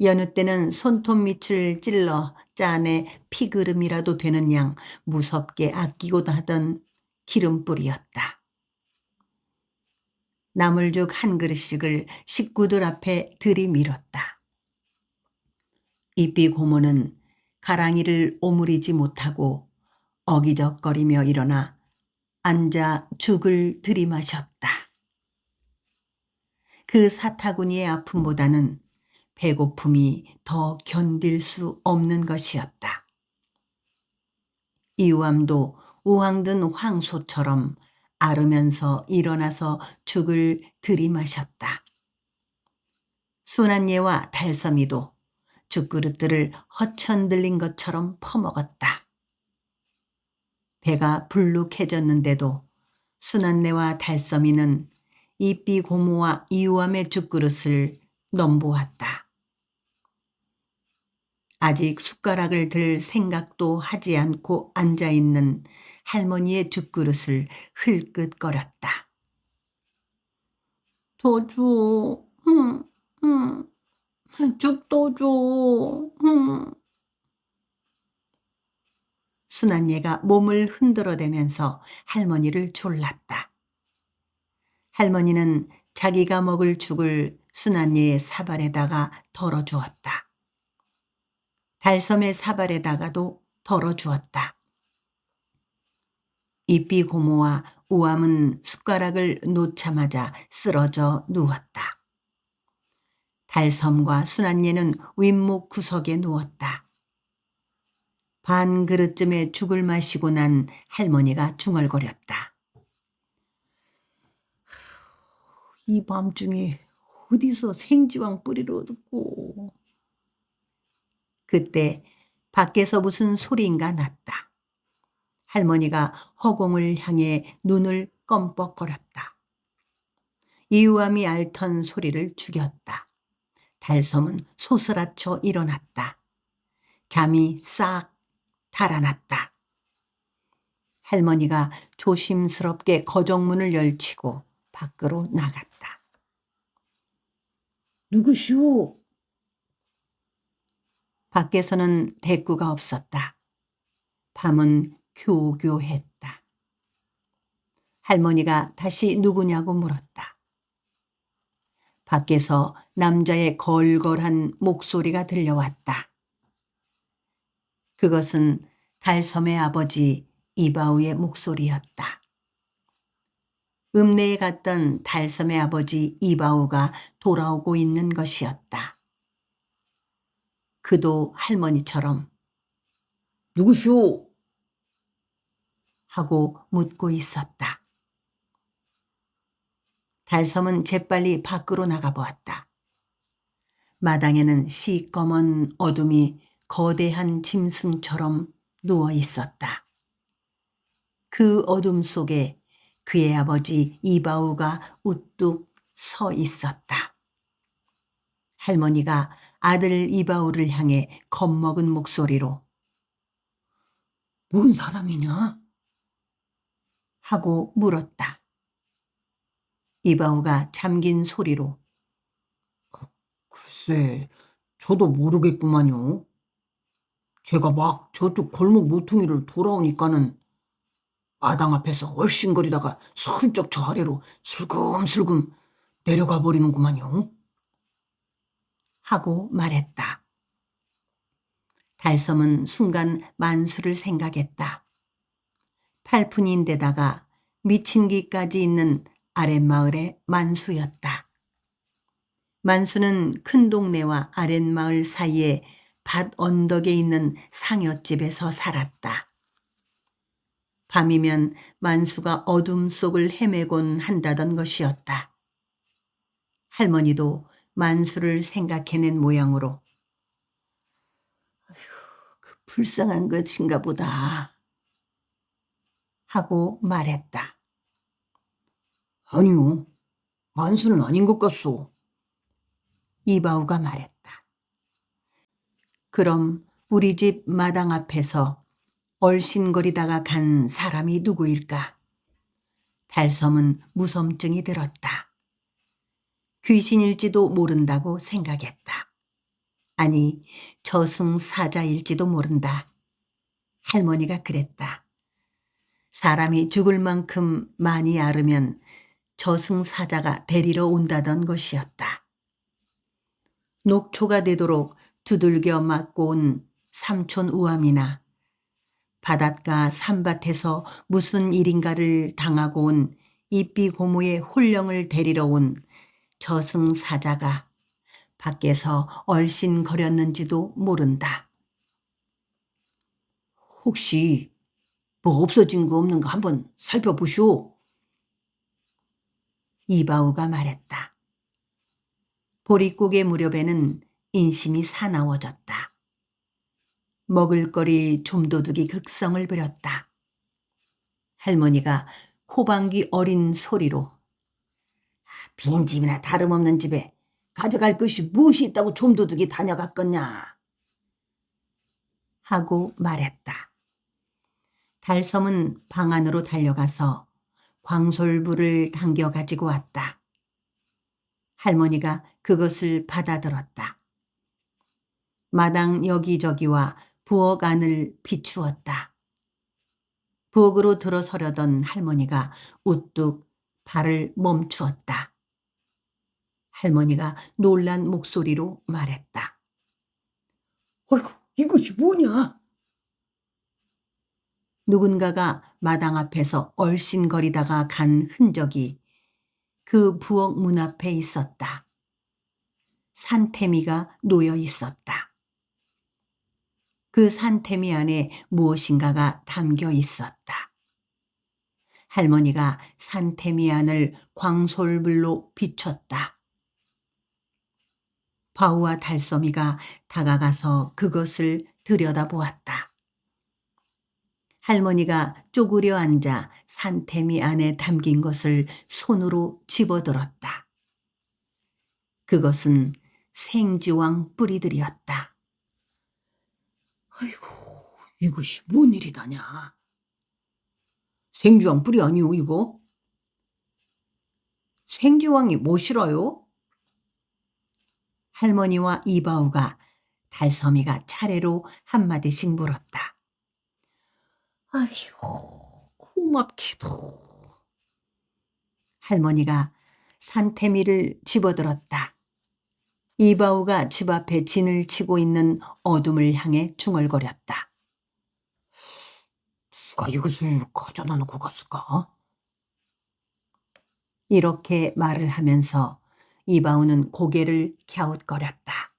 여느 때는 손톱 밑을 찔러 짠에 피그름이라도 되는 양 무섭게 아끼고도 하던 기름불이었다. 나물죽 한 그릇씩을 식구들 앞에 들이밀었다. 이삐 고모는 가랑이를 오므리지 못하고 어기적거리며 일어나 앉아 죽을 들이마셨다. 그 사타구니의 아픔보다는 배고픔이 더 견딜 수 없는 것이었다. 이우암도 우황든 황소처럼 앓으면서 일어나서 죽을 들이마셨다. 순한예와 달섬이도 죽그릇들을 허천들린 것처럼 퍼먹었다. 배가 불룩해졌는데도 순한네와 달섬이는 이삐 고모와 이우암의 죽그릇을 넘보았다. 아직 숟가락을 들 생각도 하지 않고 앉아있는 할머니의 죽그릇을 흘끗거렸다. 더 줘, 죽 더 줘, 순한예가 몸을 흔들어대면서 할머니를 졸랐다. 할머니는 자기가 먹을 죽을 순한예의 사발에다가 덜어주었다. 달섬의 사발에다가도 덜어주었다. 이삐 고모와 우암은 숟가락을 놓자마자 쓰러져 누웠다. 달섬과 순한예는 윗목 구석에 누웠다. 반 그릇쯤의 죽을 마시고 난 할머니가 중얼거렸다. 이 밤중에 어디서 생지왕 뿌리를 얻고. 그때 밖에서 무슨 소리인가 났다. 할머니가 허공을 향해 눈을 껌뻑거렸다. 이우암이 앓던 소리를 죽였다. 달섬은 소스라쳐 일어났다. 잠이 싹 달아났다. 할머니가 조심스럽게 거정문을 열치고 밖으로 나갔다. 누구시오? 밖에서는 대꾸가 없었다. 밤은 교교했다. 할머니가 다시 누구냐고 물었다. 밖에서 남자의 걸걸한 목소리가 들려왔다. 그것은 달섬의 아버지 이바우의 목소리였다. 읍내에 갔던 달섬의 아버지 이바우가 돌아오고 있는 것이었다. 그도 할머니처럼 누구시오? 하고 묻고 있었다. 달섬은 재빨리 밖으로 나가보았다. 마당에는 시꺼먼 어둠이 거대한 짐승처럼 누워 있었다. 그 어둠 속에 그의 아버지 이바우가 우뚝 서 있었다. 할머니가 아들 이바우를 향해 겁먹은 목소리로 뭔 사람이냐? 하고 물었다. 이바우가 잠긴 소리로 글쎄, 저도 모르겠구만요. 제가 막 저쪽 골목 모퉁이를 돌아오니까는 마당 앞에서 얼씬거리다가 슬쩍 저 아래로 슬금슬금 내려가 버리는구만요. 하고 말했다. 달섬은 순간 만수를 생각했다. 팔푼인데다가 미친기까지 있는 아랫마을의 만수였다. 만수는 큰 동네와 아랫마을 사이에 밭 언덕에 있는 상여집에서 살았다. 밤이면 만수가 어둠 속을 헤매곤 한다던 것이었다. 할머니도 만수를 생각해낸 모양으로 그 불쌍한 것인가 보다 하고 말했다. 아니요, 만수는 아닌 것 같소. 이바우가 말했다. 그럼 우리 집 마당 앞에서 얼씬거리다가 간 사람이 누구일까? 달섬은 무섬증이 들었다. 귀신일지도 모른다고 생각했다. 아니, 저승사자일지도 모른다. 할머니가 그랬다. 사람이 죽을 만큼 많이 앓으면 저승사자가 데리러 온다던 것이었다. 녹초가 되도록 두들겨 맞고 온 삼촌 우암이나 바닷가 산밭에서 무슨 일인가를 당하고 온 이삐 고모의 혼령을 데리러 온 저승사자가 밖에서 얼씬거렸는지도 모른다. 혹시 뭐 없어진 거 없는가 한번 살펴보시오. 이바우가 말했다. 보릿고개 무렵에는 인심이 사나워졌다. 먹을거리 좀도둑이 극성을 부렸다. 할머니가 코방귀 어린 소리로 빈집이나 다름없는 집에 가져갈 것이 무엇이 있다고 좀도둑이 다녀갔겠냐 하고 말했다. 달섬은 방 안으로 달려가서 광솔불을 당겨 가지고 왔다. 할머니가 그것을 받아들었다. 마당 여기저기와 부엌 안을 비추었다. 부엌으로 들어서려던 할머니가 우뚝 발을 멈추었다. 할머니가 놀란 목소리로 말했다. 어이구, 이것이 뭐냐? 누군가가 마당 앞에서 얼씬거리다가 간 흔적이 그 부엌 문 앞에 있었다. 산태미가 놓여 있었다. 그 산태미 안에 무엇인가가 담겨 있었다. 할머니가 산태미 안을 광솔불로 비췄다. 바우와 달섬이가 다가가서 그것을 들여다보았다. 할머니가 쪼그려 앉아 산태미 안에 담긴 것을 손으로 집어들었다. 그것은 생지왕 뿌리들이었다. 아이고, 이것이 뭔 일이다냐? 생주왕 뿌리 아니오 이거? 생주왕이 뭐시라요? 할머니와 이바우가 달섬이가 차례로 한마디씩 물었다. 아이고, 고맙기도. 할머니가 산태미를 집어들었다. 이바우가 집 앞에 진을 치고 있는 어둠을 향해 중얼거렸다. 누가 이것을 가져다 놓고 갔을까? 이렇게 말을 하면서 이바우는 고개를 갸웃거렸다.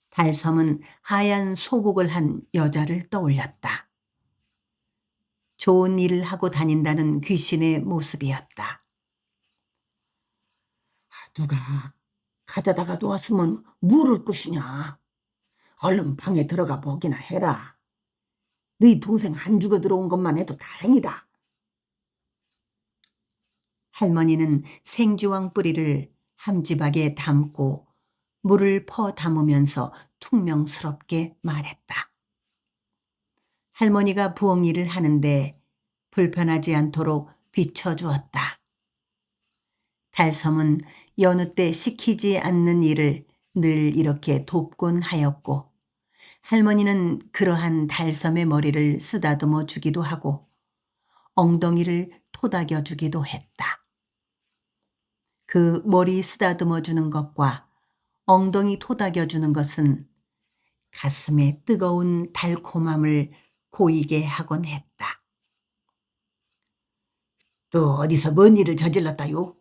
달섬은 하얀 소복을 한 여자를 떠올렸다. 좋은 일을 하고 다닌다는 귀신의 모습이었다. 누가 가져다가 놓았으면 물을 것이냐? 얼른 방에 들어가 보기나 해라. 너희 동생 안 죽어 들어온 것만 해도 다행이다. 할머니는 생지왕 뿌리를 함지박에 담고 물을 퍼 담으면서 퉁명스럽게 말했다. 할머니가 부엌 일을 하는데 불편하지 않도록 비춰주었다. 달섬은 여느 때 시키지 않는 일을 늘 이렇게 돕곤 하였고 할머니는 그러한 달섬의 머리를 쓰다듬어 주기도 하고 엉덩이를 토닥여 주기도 했다. 그 머리 쓰다듬어 주는 것과 엉덩이 토닥여 주는 것은 가슴에 뜨거운 달콤함을 고이게 하곤 했다. 또 어디서 뭔 일을 저질렀다요?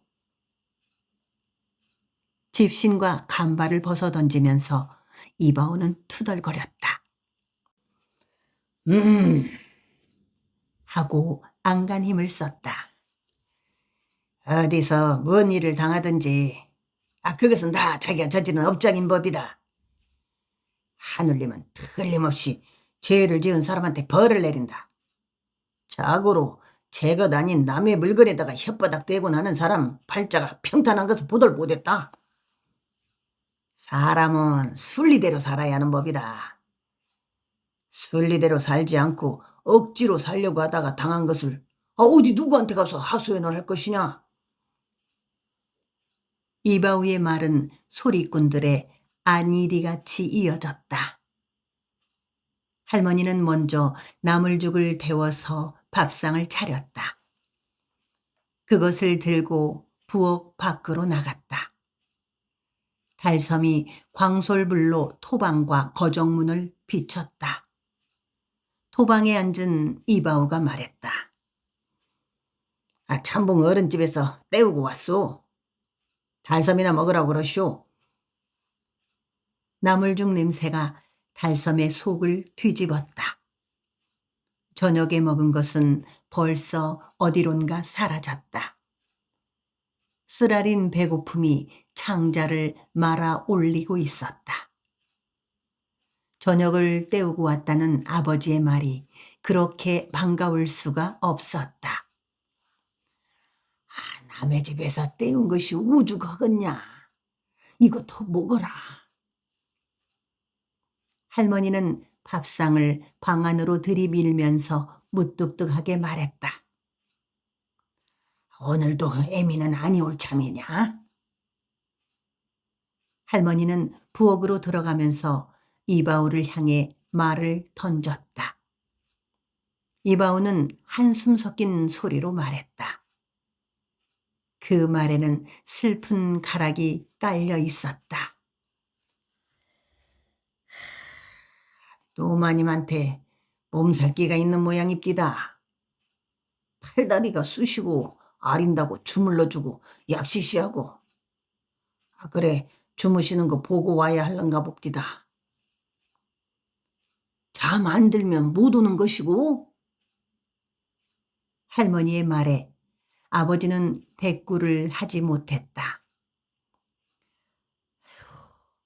집신과 간발을 벗어 던지면서 이바오는 투덜거렸다. 하고 안간 힘을 썼다. 어디서 뭔 일을 당하든지 그것은 다 자기가 저지른 업장인 법이다. 하늘님은 틀림없이 죄를 지은 사람한테 벌을 내린다. 자고로 제것 아닌 남의 물건에다가 혓바닥 대고 나는 사람 팔자가 평탄한 것을 보들 못했다. 사람은 순리대로 살아야 하는 법이다. 순리대로 살지 않고 억지로 살려고 하다가 당한 것을 어디 누구한테 가서 하소연을 할 것이냐? 이바우의 말은 소리꾼들의 안일이같이 이어졌다. 할머니는 먼저 나물죽을 데워서 밥상을 차렸다. 그것을 들고 부엌 밖으로 나갔다. 달섬이 광솔불로 토방과 거정문을 비췄다. 토방에 앉은 이바우가 말했다. 아, 참봉 어른집에서 때우고 왔소. 달섬이나 먹으라고 그러시오. 나물죽 냄새가 달섬의 속을 뒤집었다. 저녁에 먹은 것은 벌써 어디론가 사라졌다. 쓰라린 배고픔이 창자를 말아 올리고 있었다. 저녁을 때우고 왔다는 아버지의 말이 그렇게 반가울 수가 없었다. 아, 남의 집에서 때운 것이 우죽하겠냐. 이것도 먹어라. 할머니는 밥상을 방 안으로 들이밀면서 무뚝뚝하게 말했다. 오늘도 애미는 아니올 참이냐? 할머니는 부엌으로 들어가면서 이바우를 향해 말을 던졌다. 이바우는 한숨 섞인 소리로 말했다. 그 말에는 슬픈 가락이 깔려 있었다. 노마님한테 몸살기가 있는 모양입디다. 팔다리가 쑤시고 아린다고 주물러주고 약시시하고. 아, 그래, 주무시는 거 보고 와야 할런가 봅디다. 잠 안 들면 못 오는 것이고. 할머니의 말에 아버지는 대꾸를 하지 못했다.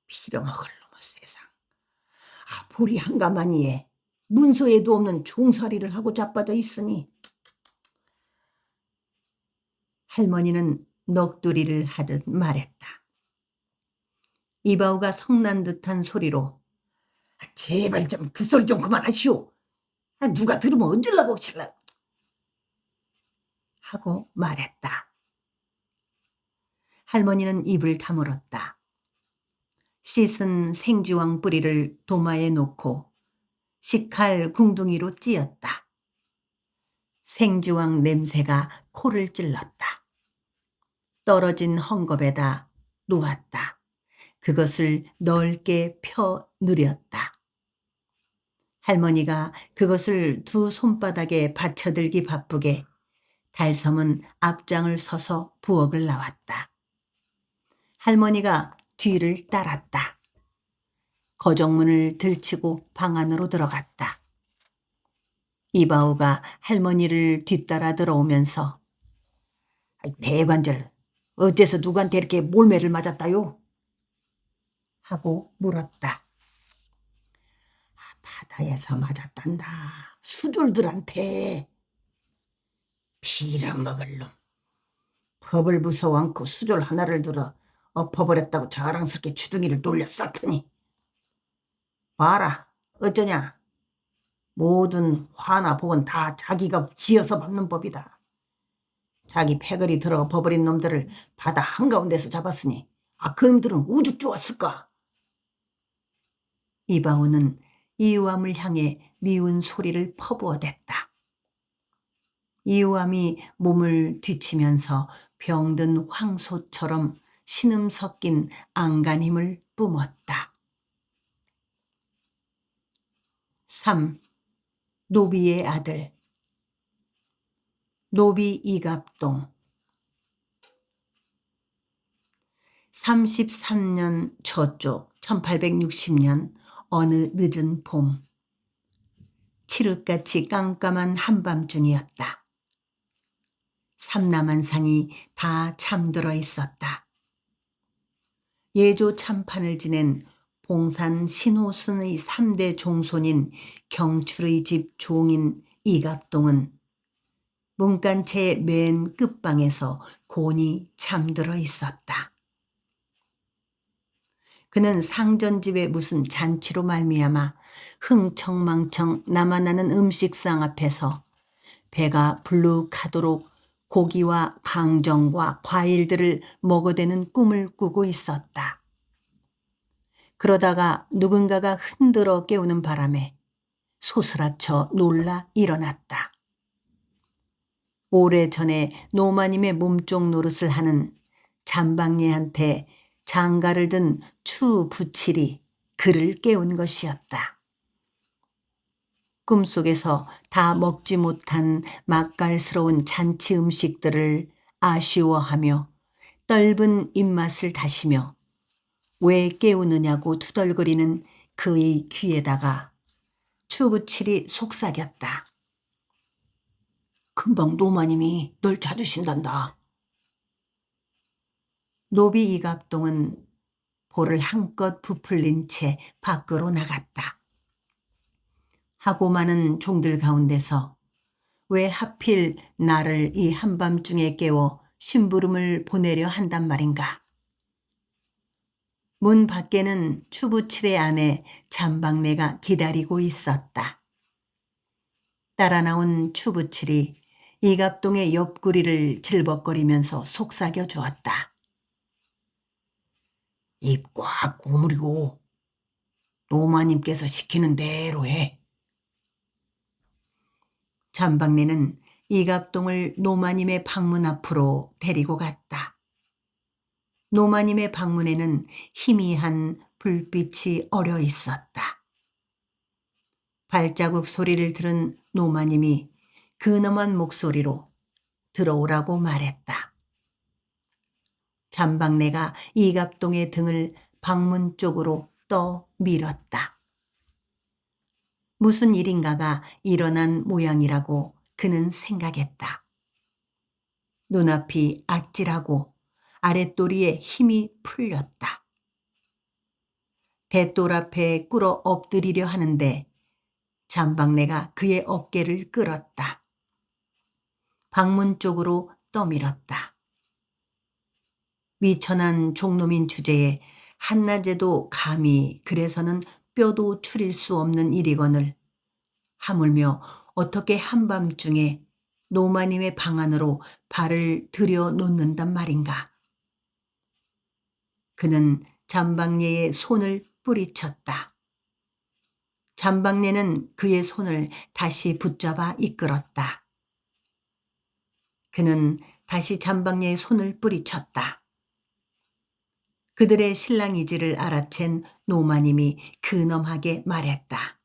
빌어먹을 놈의 세상. 아, 보리 한가마니에 문서에도 없는 종살이를 하고 자빠져 있으니. 할머니는 넋두리를 하듯 말했다. 이바우가 성난 듯한 소리로 아, 제발 좀 그 소리 좀 그만하시오. 아, 누가 들으면 어쩌려고 칠라고 하고 말했다. 할머니는 입을 다물었다. 씻은 생지왕 뿌리를 도마에 놓고 식칼 궁둥이로 찧었다. 생지왕 냄새가 코를 찔렀다. 떨어진 헝겊에다 놓았다. 그것을 넓게 펴 누렸다. 할머니가 그것을 두 손바닥에 받쳐들기 바쁘게 달섬은 앞장을 서서 부엌을 나왔다. 할머니가 뒤를 따랐다. 거정문을 들치고 방 안으로 들어갔다. 이바우가 할머니를 뒤따라 들어오면서 대관절 어째서 누구한테 이렇게 몰매를 맞았다요? 하고 물었다. 바다에서 맞았단다. 수졸들한테. 빌어먹을 놈. 법을 무서워 않고 수졸 하나를 들어 엎어버렸다고 자랑스럽게 주둥이를 놀려 쌌더니. 봐라, 어쩌냐. 모든 화나 복은 다 자기가 지어서 받는 법이다. 자기 패거리 들어 엎어버린 놈들을 바다 한가운데서 잡았으니 그 놈들은 우죽 좋았을까? 이바우는 이우암을 향해 미운 소리를 퍼부어댔다. 이우암이 몸을 뒤치면서 병든 황소처럼 신음 섞인 안간힘을 뿜었다. 3. 노비의 아들. 노비 이갑동. 33년 저쪽 1860년 어느 늦은 봄. 칠흑같이 깜깜한 한밤중이었다. 삼남한상이 다 잠들어 있었다. 예조 참판을 지낸 봉산 신호순의 3대 종손인 경출의 집 종인 이갑동은 문간체의 맨 끝방에서 곤히 잠들어 있었다. 그는 상전집의 무슨 잔치로 말미암아 흥청망청 남아나는 음식상 앞에서 배가 불룩하도록 고기와 강정과 과일들을 먹어대는 꿈을 꾸고 있었다. 그러다가 누군가가 흔들어 깨우는 바람에 소스라쳐 놀라 일어났다. 오래전에 노마님의 몸종 노릇을 하는 잠방리한테 장가를 든 추부칠이 그를 깨운 것이었다. 꿈속에서 다 먹지 못한 맛깔스러운 잔치 음식들을 아쉬워하며 떫은 입맛을 다시며 왜 깨우느냐고 투덜거리는 그의 귀에다가 추부칠이 속삭였다. 금방 노마님이 널 찾으신단다. 노비 이갑동은 볼을 한껏 부풀린 채 밖으로 나갔다. 하고 많은 종들 가운데서 왜 하필 나를 이 한밤중에 깨워 심부름을 보내려 한단 말인가. 문 밖에는 추부칠의 아내 잠박내가 기다리고 있었다. 따라 나온 추부칠이 이갑동의 옆구리를 질벅거리면서 속삭여 주었다. 입 꽉 고무리고 노마님께서 시키는 대로 해. 잠박내는 이갑동을 노마님의 방문 앞으로 데리고 갔다. 노마님의 방문에는 희미한 불빛이 어려 있었다. 발자국 소리를 들은 노마님이 근엄한 목소리로 들어오라고 말했다. 잠박내가 이갑동의 등을 방문 쪽으로 떠 밀었다. 무슨 일인가가 일어난 모양이라고 그는 생각했다. 눈앞이 아찔하고 아랫도리에 힘이 풀렸다. 대돌 앞에 꿇어 엎드리려 하는데 잠박내가 그의 어깨를 끌었다. 방문 쪽으로 떠밀었다. 미천한 종놈인 주제에 한낮에도 감히 그래서는 뼈도 추릴 수 없는 일이거늘 하물며 어떻게 한밤중에 노마님의 방 안으로 발을 들여놓는단 말인가. 그는 잠박내의 손을 뿌리쳤다. 잠박내는 그의 손을 다시 붙잡아 이끌었다. 그는 다시 잠박내의 손을 뿌리쳤다. 그들의 신랑이지를 알아챈 노마님이 근엄하게 말했다.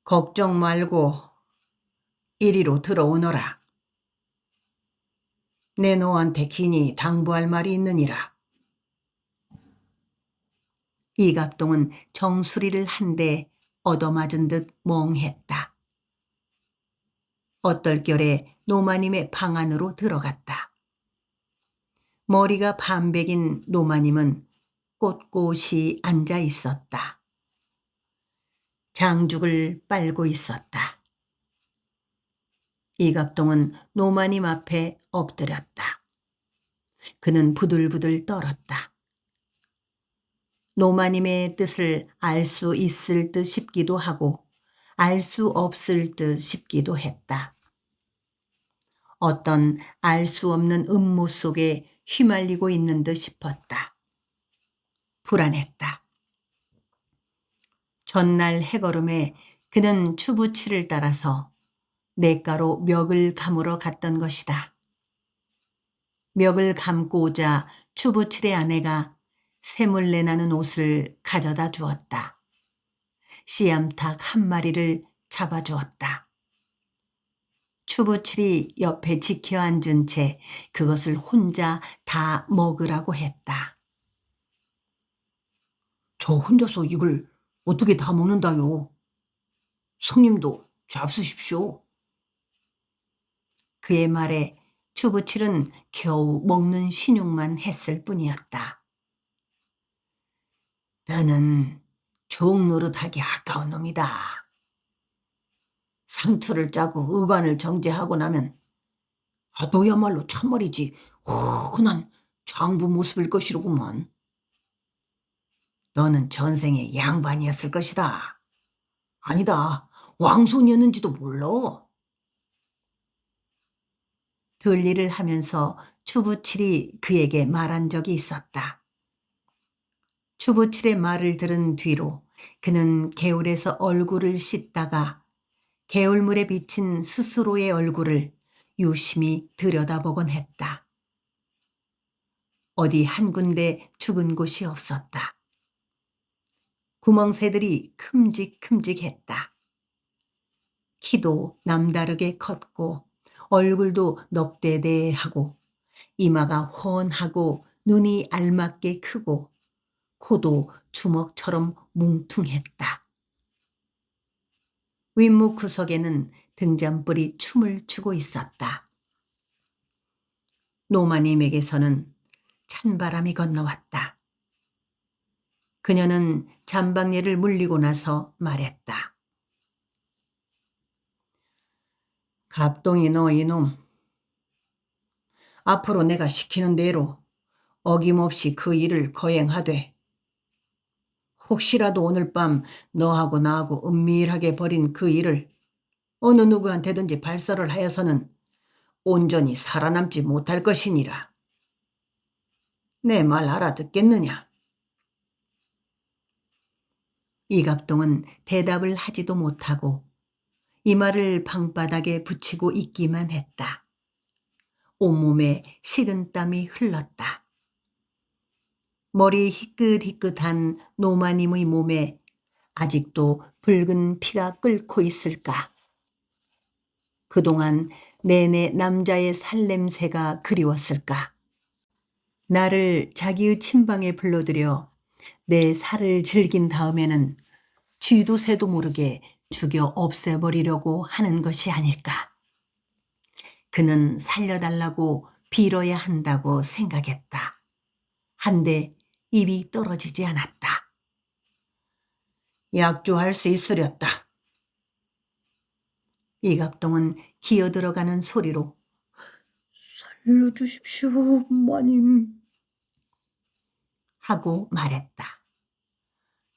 걱정 말고 이리로 들어오너라. 내 너한테 기니 당부할 말이 있느니라. 이갑동은 정수리를 한 대 얻어맞은 듯 멍했다. 어떨결에 노마님의 방 안으로 들어갔다. 머리가 반백인 노마님은 꼿꼿이 앉아 있었다. 장죽을 빨고 있었다. 이갑동은 노마님 앞에 엎드렸다. 그는 부들부들 떨었다. 노마님의 뜻을 알 수 있을 듯 싶기도 하고 알 수 없을 듯 싶기도 했다. 어떤 알 수 없는 음모 속에 휘말리고 있는 듯 싶었다. 불안했다. 전날 해걸음에 그는 추부치를 따라서 냇가로 멱을 감으러 갔던 것이다. 멱을 감고 오자 추부칠의 아내가 샘물내 나는 옷을 가져다 주었다. 씨암탉 한 마리를 잡아주었다. 추부칠이 옆에 지켜 앉은 채 그것을 혼자 다 먹으라고 했다. 저 혼자서 이걸 어떻게 다 먹는다요? 성님도 잡수십시오. 그의 말에 추부칠은 겨우 먹는 신용만 했을 뿐이었다. 너는 종노릇하기 아까운 놈이다. 상투를 짜고 의관을 정제하고 나면 너야말로 참말이지 흔한 장부 모습일 것이로구먼. 너는 전생에 양반이었을 것이다. 아니다, 왕손이었는지도 몰라. 들일을 하면서 추부칠이 그에게 말한 적이 있었다. 추부칠의 말을 들은 뒤로 그는 개울에서 얼굴을 씻다가 개울물에 비친 스스로의 얼굴을 유심히 들여다보곤 했다. 어디 한 군데 죽은 곳이 없었다. 구멍새들이 큼직큼직했다. 키도 남다르게 컸고 얼굴도 넙대대하고 이마가 훤하고 눈이 알맞게 크고 코도 주먹처럼 뭉퉁했다. 윗목 구석에는 등잔불이 춤을 추고 있었다. 노마님에게서는 찬바람이 건너왔다. 그녀는 잠박내를 물리고 나서 말했다. 갑동이 너 이놈. 앞으로 내가 시키는 대로 어김없이 그 일을 거행하되 혹시라도 오늘 밤 너하고 나하고 은밀하게 벌인 그 일을 어느 누구한테든지 발설을 하여서는 온전히 살아남지 못할 것이니라. 내 말 알아듣겠느냐? 이갑동은 대답을 하지도 못하고 이마를 방바닥에 붙이고 있기만 했다. 온몸에 식은땀이 흘렀다. 머리 희끗희끗한 노마님의 몸에 아직도 붉은 피가 끓고 있을까? 그동안 내내 남자의 살냄새가 그리웠을까? 나를 자기의 침방에 불러들여 내 살을 즐긴 다음에는 쥐도 새도 모르게 죽여 없애버리려고 하는 것이 아닐까? 그는 살려달라고 빌어야 한다고 생각했다. 한데 입이 떨어지지 않았다. 약조할 수 있으렸다. 이갑동은 기어들어가는 소리로 살려주십시오, 마님 하고 말했다.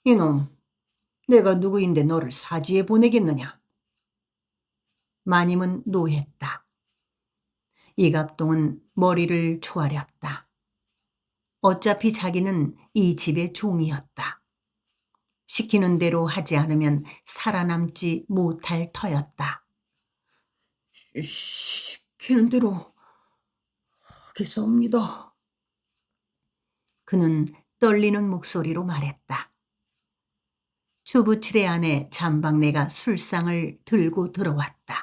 이놈, 내가 누구인데 너를 사지에 보내겠느냐? 마님은 노했다. 이갑동은 머리를 조아렸다. 어차피 자기는 이 집의 종이었다. 시키는 대로 하지 않으면 살아남지 못할 터였다. 시키는 대로 하겠사옵니다. 그는 떨리는 목소리로 말했다. 주부칠의 아내 잠박내가 술상을 들고 들어왔다.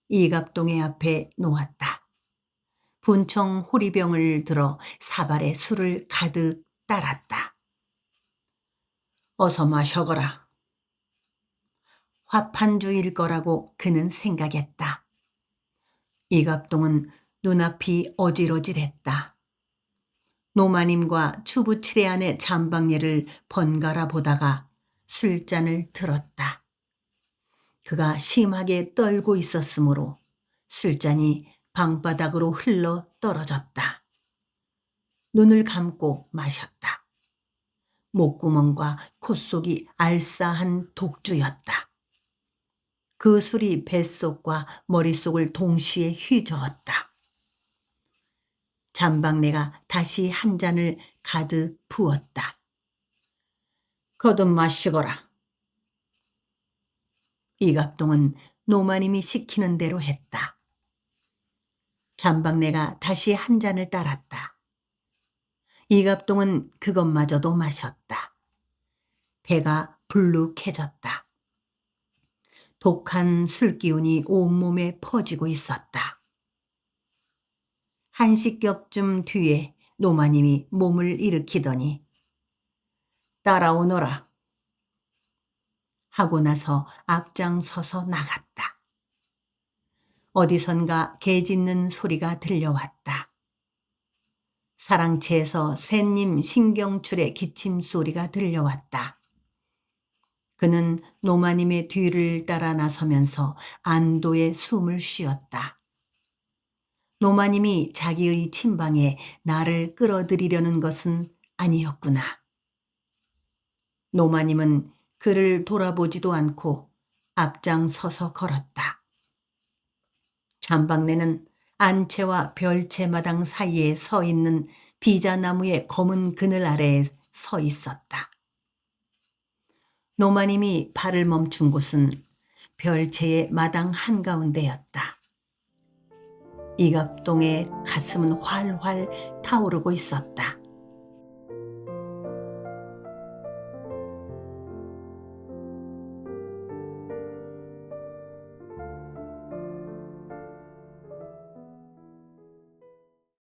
이갑동의 앞에 놓았다. 분청 호리병을 들어 사발에 술을 가득 따랐다. 어서 마셔거라. 화판주일 거라고 그는 생각했다. 이갑동은 눈앞이 어질어질했다. 노마님과 추부칠의 아내 잠박내를 번갈아 보다가 술잔을 들었다. 그가 심하게 떨고 있었으므로 술잔이 방바닥으로 흘러 떨어졌다. 눈을 감고 마셨다. 목구멍과 콧속이 알싸한 독주였다. 그 술이 뱃속과 머릿속을 동시에 휘저었다. 잠박내가 다시 한 잔을 가득 부었다. 거듭 마시거라. 이갑동은 노마님이 시키는 대로 했다. 잠박내가 다시 한 잔을 따랐다. 이갑동은 그것마저도 마셨다. 배가 불룩해졌다. 독한 술기운이 온몸에 퍼지고 있었다. 한식격쯤 뒤에 노마님이 몸을 일으키더니 따라오너라 하고 나서 앞장서서 나갔다. 어디선가 개 짖는 소리가 들려왔다. 사랑채에서 샌님 신경출의 기침 소리가 들려왔다. 그는 노마님의 뒤를 따라 나서면서 안도의 숨을 쉬었다. 노마님이 자기의 침방에 나를 끌어들이려는 것은 아니었구나. 노마님은 그를 돌아보지도 않고 앞장서서 걸었다. 잠박내는 안채와 별채마당 사이에 서 있는 비자나무의 검은 그늘 아래에 서 있었다. 노마님이 발을 멈춘 곳은 별채의 마당 한가운데였다. 이갑동의 가슴은 활활 타오르고 있었다.